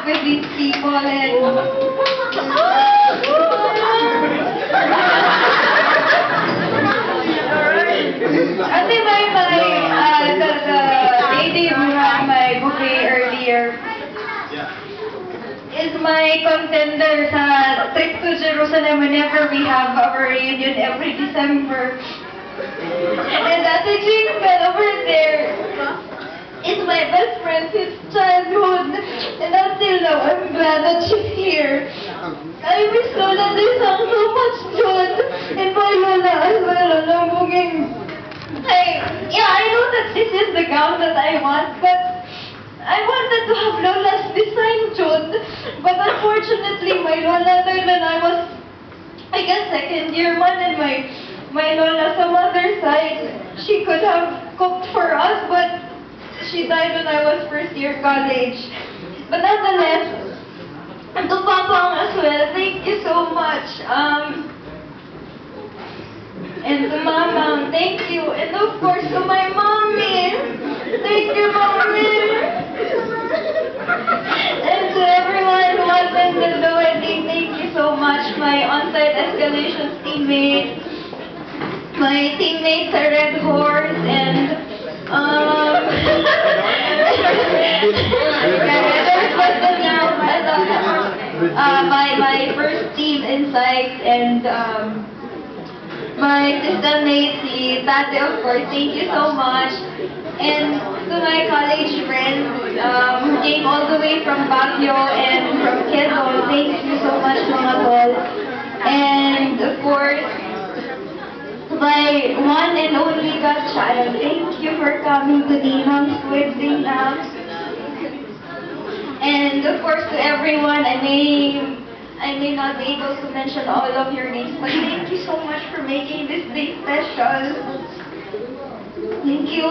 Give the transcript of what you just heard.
with these people and kasi the lady who had my bouquet earlier is my contender sa trip to Jerusalem whenever we have our reunion every December. And Ate Jingle over there is my best friend since childhood. And until now, I'm glad that she's here. I miss Lola. They sang so much joy. And my Lola as well, Lola Buging. I know that this is the gown that I want, but I wanted to have Lola's design June. But unfortunately, my Lola died when I was, I guess, second year man, and my Lola sa mother's side, she could have cooked for us, but she died when I was first year college. But nonetheless, to Papang as well, thank you so much. And to Mama, thank you. And of course to my mommy. Thank you, mommy. And to everyone who attended the wedding, thank you so much. My on-site escalations teammates, my teammates at Red Horse, and my first team insights, and my sister mate, si Tate, of course, thank you so much. And to my college friends who came all the way from Baguio and from Quezon, thank you so much, mga tol. And of course, my one and only godchild, thank you for coming to Ninang's wedding. And of course, to everyone, I may not be able to mention all of your names, but thank you so much for making this day special. Thank you.